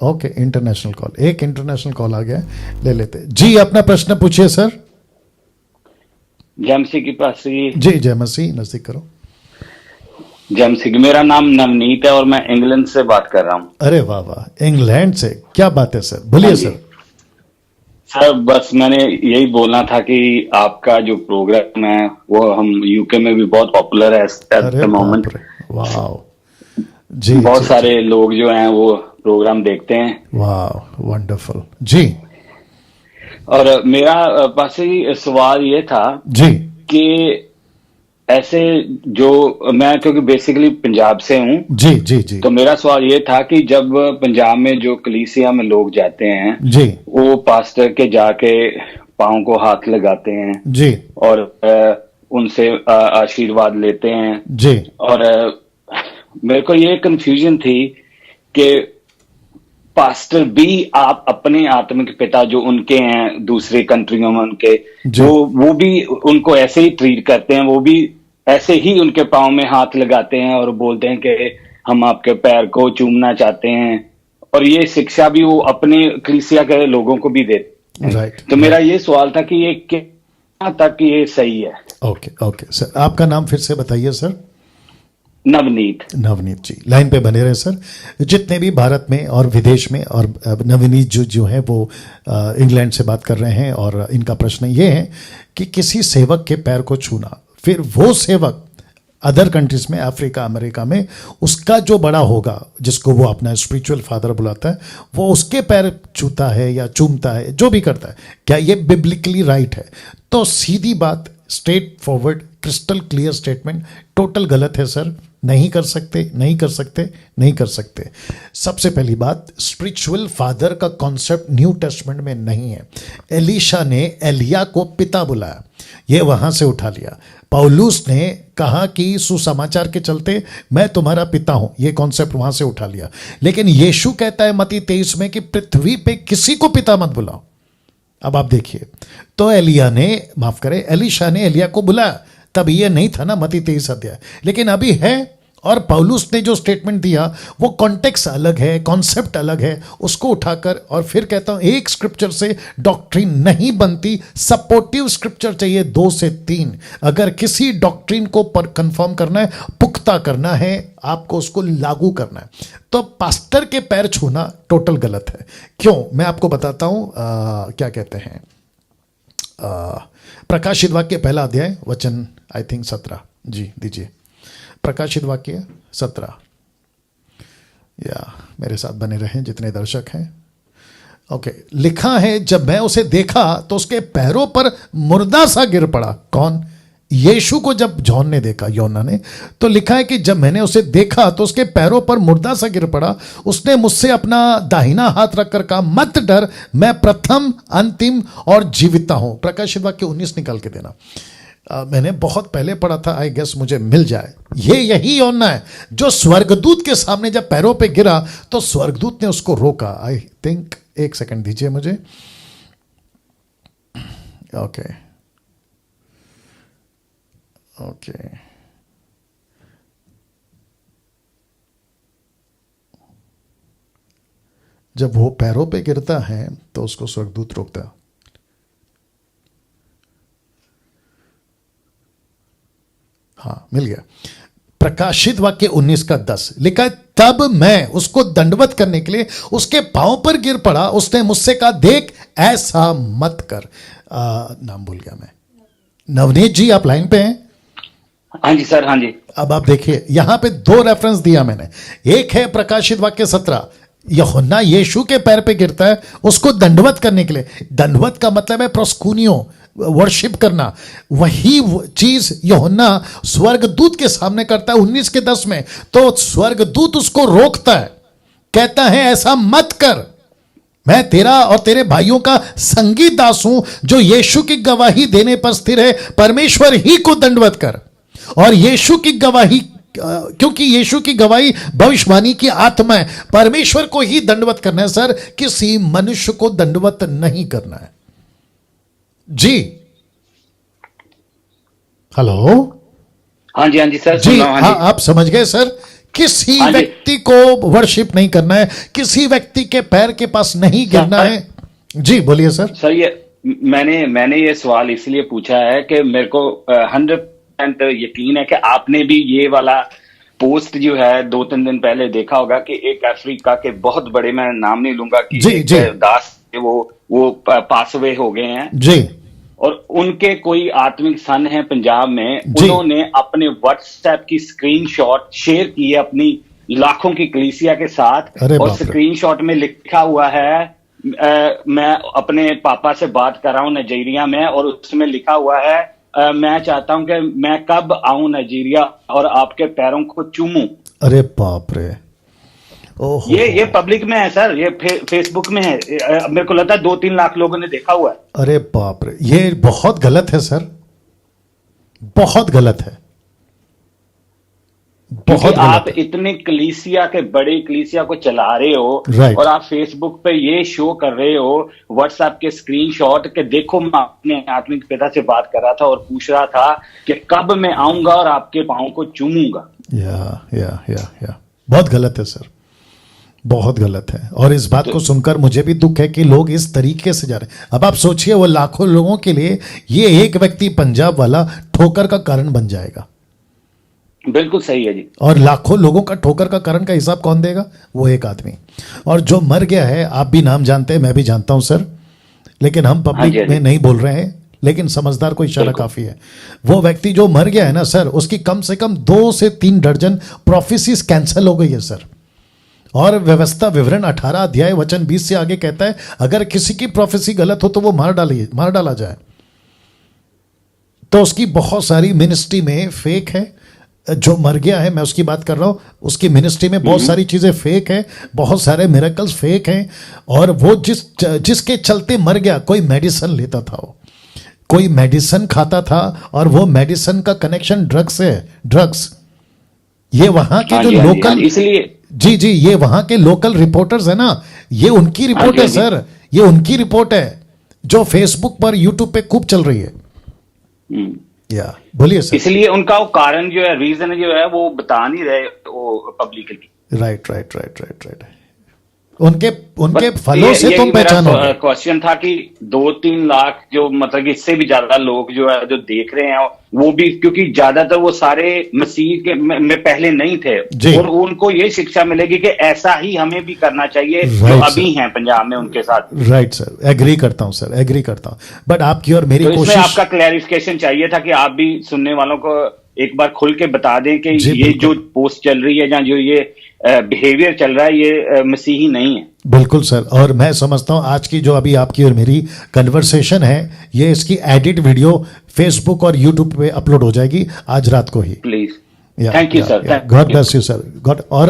Okay, international call, एक international call आ गया है, ले लेते जी। अपना प्रश्न पूछिए सर। जय मसीह की पास जी, जय मसीह, नजदीक करो। जय मसीह। मेरा नाम नवनीत है और मैं इंग्लैंड से बात कर रहा हूँ। अरे वाह वाह, इंग्लैंड से, क्या बात है सर, हाँ बोलिए जी सर। सर, बस मैंने यही बोलना था कि आपका जो प्रोग्राम है वो हम यूके में भी बहुत पॉपुलर है एट अरे द बाप मोमेंट। रे, वाह। जी बहुत जी जी, सारे लोग जो हैं वो प्रोग्राम देखते हैं। वाह, वंडरफुल जी। और मेरा पास ही सवाल ये था जी कि ऐसे जो मैं क्योंकि बेसिकली पंजाब से हूँ, जी जी जी तो मेरा सवाल ये था कि जब पंजाब में जो कलीसिया में लोग जाते हैं जी वो पास्टर के जाके पाँव को हाथ लगाते हैं जी और उनसे आशीर्वाद लेते हैं। जी और मेरे को ये कंफ्यूजन थी कि पास्टर भी आप अपने आत्मिक पिता जो उनके हैं दूसरे कंट्रियों में उनके, जी वो भी उनको ऐसे ही ट्रीट करते हैं, वो भी ऐसे ही उनके पाँव में हाथ लगाते हैं और बोलते हैं कि हम आपके पैर को चूमना चाहते हैं। और ये शिक्षा भी वो अपने कलीसिया के लोगों को भी देते हैं। राइट तो मेरा राइट। ये सवाल था कि ये क्या तक ये सही है। ओके ओके सर, आपका नाम फिर से बताइए सर। नवनीत। नवनीत जी, लाइन पे बने रहे सर। जितने भी भारत में और विदेश में, और नवनीत जो है वो इंग्लैंड से बात कर रहे हैं, और इनका प्रश्न ये है कि किसी सेवक के पैर को छूना, फिर वो सेवक अदर कंट्रीज में, अफ्रीका अमेरिका में, उसका जो बड़ा होगा जिसको वो अपना स्पिरिचुअल फादर बुलाता है, वो उसके पैर छूता है या चूमता है, जो भी करता है, क्या ये बिब्लिकली राइट है? तो सीधी बात, straight forward, crystal clear statement, total गलत है सर। नहीं कर सकते, नहीं कर सकते, नहीं कर सकते। सबसे पहली बात, स्पिरिचुअल फादर का कॉन्सेप्ट न्यू टेस्टमेंट में नहीं है। एलीशा ने एलिया को पिता बुलाया, ये वहां से उठा लिया। पौलुस ने कहा कि सुसमाचार के चलते मैं तुम्हारा पिता हूं, ये कॉन्सेप्ट वहां से उठा लिया। लेकिन यीशु कहता है मत्ती 23 में कि पृथ्वी पे किसी को पिता मत बुलाओ। अब आप देखिए, तो एलिया ने, माफ करें, एलीशा ने एलिया को बुलाया, तब ये नहीं था ना मत्ती 23 अध्याय, लेकिन अभी है। और पौलुस ने जो स्टेटमेंट दिया वो कॉन्टेक्स्ट अलग है, कॉन्सेप्ट अलग है, उसको उठाकर, और फिर कहता हूं एक स्क्रिप्चर से डॉक्ट्रिन नहीं बनती, सपोर्टिव स्क्रिप्चर चाहिए 2 से 3। अगर किसी डॉक्ट्रिन को पर कंफर्म करना है, पुख्ता करना है, आपको उसको लागू करना है, तो पास्टर के पैर छूना टोटल गलत है। क्यों, मैं आपको बताता हूं। क्या कहते हैं, प्रकाशित वाक्य पहला अध्याय वचन आई थिंक 17 जी दीजिए। प्रकाशित वाक्य 17, या मेरे साथ बने रहें जितने दर्शक हैं। ओके, लिखा है, जब मैं उसे देखा तो उसके पैरों पर मुर्दा सा गिर पड़ा। कौन? यीशु को जब जॉन ने देखा, योना ने, तो लिखा है कि जब मैंने उसे देखा तो उसके पैरों पर मुर्दा सा गिर पड़ा। उसने मुझसे अपना दाहिना हाथ रखकर कहा, मत डर, मैं प्रथम, अंतिम और जीविता हूं। प्रकाशित वाक्य 19 निकाल के देना। मैंने बहुत पहले पढ़ा था, आई गेस मुझे मिल जाए। ये यही योना है जो स्वर्गदूत के सामने जब पैरों पे गिरा तो स्वर्गदूत ने उसको रोका। आई थिंक, एक सेकंड दीजिए मुझे। ओके ओके, जब वो पैरों पे गिरता है तो उसको स्वर्गदूत रोकता है। हाँ, मिल गया। प्रकाशित वाक्य 19 का 10 लिखा है, तब मैं उसको दंडवत करने के लिए उसके पांव पर गिर पड़ा। उसने मुझसे कहा, देख, ऐसा मत कर। नाम भूल गया मैं। नवनीत जी, आप लाइन पे हैं? हाँ जी सर, हाँ जी। अब आप देखिए, यहां पे 2 रेफरेंस दिया मैंने। एक है प्रकाशित वाक्य 17, यूहन्ना यीशु के पैर पे गिरता है उसको दंडवत करने के लिए। दंडवत का मतलब है प्रोस्कुनियो, वर्शिप करना। वही चीज यूहन्ना स्वर्गदूत के सामने करता है 19 के 10 में। तो स्वर्गदूत उसको रोकता है, कहता है ऐसा मत कर, मैं तेरा और तेरे भाइयों का संगी दास हूं जो यीशु की गवाही देने पर स्थिर है, परमेश्वर ही को दंडवत कर। और यीशु की गवाही, क्योंकि यीशु की गवाही भविष्यवाणी की आत्मा है, परमेश्वर को ही दंडवत करना है सर, किसी मनुष्य को दंडवत नहीं करना है जी। हेलो, हाँ जी सर, जी सुन रहा हूँ। हाँ हाँ, जी। आप समझ गए सर, किसी हाँ जी। व्यक्ति को वर्शिप नहीं करना है, किसी व्यक्ति के पैर के पास नहीं गिरना है। जी बोलिए सर। सर ये मैंने ये सवाल इसलिए पूछा है कि मेरे को 100% यकीन है कि आपने भी ये वाला पोस्ट जो है 2-3 दिन पहले देखा होगा कि एक अफ्रीका के बहुत बड़े, मैं नाम नहीं लूंगा, कि जी, एक जी। दास वो पास अवे हो गए हैं, जी और उनके कोई आत्मिक सन है पंजाब में, जी। उन्होंने अपने व्हाट्सएप की स्क्रीनशॉट शेयर की है अपनी लाखों की कलीसिया के साथ, अरे और बाप रे। स्क्रीनशॉट में लिखा हुआ है मैं अपने पापा से बात कर रहा हूं नाइजीरिया में, और उसमें लिखा हुआ है मैं चाहता हूं कि मैं कब आऊं नाइजीरिया और आपके पैरों को चूमूं। अरे बाप रे। ओहो। ये पब्लिक में है सर, ये फेसबुक में है। मेरे को लगता है 2-3 लाख लोगों ने देखा हुआ है। अरे बाप रे, ये बहुत गलत है सर, बहुत गलत है, बहुत क्योंकि आप गलत है। इतने कलीसिया के बड़े कलीसिया को चला रहे हो, Right. और आप फेसबुक पे ये शो कर रहे हो व्हाट्सएप के स्क्रीनशॉट के, देखो मैं अपने आत्मिक पिता से बात कर रहा था और पूछ रहा था कि कब मैं आऊंगा और आपके पांव को चूमूंगा। या बहुत गलत है सर, बहुत गलत है। और इस बात को सुनकर मुझे भी दुख है कि लोग इस तरीके से जा रहे हैं। अब आप सोचिए, वो लाखों लोगों के लिए ये एक व्यक्ति पंजाब वाला ठोकर का कारण बन जाएगा। बिल्कुल सही है जी। और लाखों लोगों का ठोकर का कारण का हिसाब कौन देगा? वो एक आदमी। और जो मर गया है, आप भी नाम जानते हैं, मैं भी जानता हूं सर, लेकिन हम हाँ जी, पब्लिक हाँ जी। में नहीं बोल रहे हैं, लेकिन समझदार को इशारा बिल्कुल। काफी है। वो व्यक्ति जो मर गया है ना सर, उसकी कम से कम 2 से 3 दर्जन प्रोफेसीज कैंसिल हो गई है सर। और व्यवस्था विवरण 18 अध्याय वचन 20 से आगे कहता है, अगर किसी की प्रोफेसी गलत हो तो वो मार डाला जाए। तो उसकी बहुत सारी मिनिस्ट्री में फेक है। जो मर गया है, मैं उसकी बात कर रहा हूं, उसकी मिनिस्ट्री में बहुत सारी चीजें फेक है, बहुत सारे मिरेकल्स फेक हैं। और वो जिसके चलते मर गया, कोई मेडिसिन लेता था, वो कोई मेडिसिन खाता था, और वो मेडिसिन का कनेक्शन ड्रग्स से है। ड्रग्स, ये वहां के हाँ जो जी, हाँ जी, हाँ लोकल, जी, इसलिए जी ये वहां के लोकल रिपोर्टर्स है ना, ये उनकी रिपोर्ट हाँ है जी, हाँ सर, ये उनकी रिपोर्ट है जो फेसबुक पर, यूट्यूब पे खूब चल रही है। हम्म। या बोलिए सर। इसलिए उनका वो कारण जो है, रीजन जो है, वो बता नहीं रहे वो पब्लिकली। राइट। उनके फलों से तुम पहचानोगे। क्वेश्चन था कि 2-3 लाख जो, मतलब कि इससे भी ज्यादा लोग जो है जो देख रहे हैं, वो भी क्योंकि ज्यादातर वो सारे मसीह के में पहले नहीं थे, जी। और उनको ये शिक्षा मिलेगी कि ऐसा ही हमें भी करना चाहिए जो Right, अभी हैं पंजाब में उनके साथ। राइट सर, एग्री करता हूं सर, एग्री करता हूं। बट आपकी और मेरी तो इसमें कोशिश, आपका क्लैरिफिकेशन चाहिए था कि आप भी सुनने वालों को एक बार खुल के बता दें कि जी, ये जो बिल्कुल। पोस्ट चल रही है, या जो ये बिहेवियर चल रहा है, ये मसीही नहीं है। बिल्कुल सर। और मैं समझता हूं आज की जो अभी आपकी और मेरी कन्वर्सेशन है, ये इसकी एडिट वीडियो फेसबुक और यूट्यूब पे अपलोड हो जाएगी आज रात को ही। Please, thank you sir. God bless you sir. God. और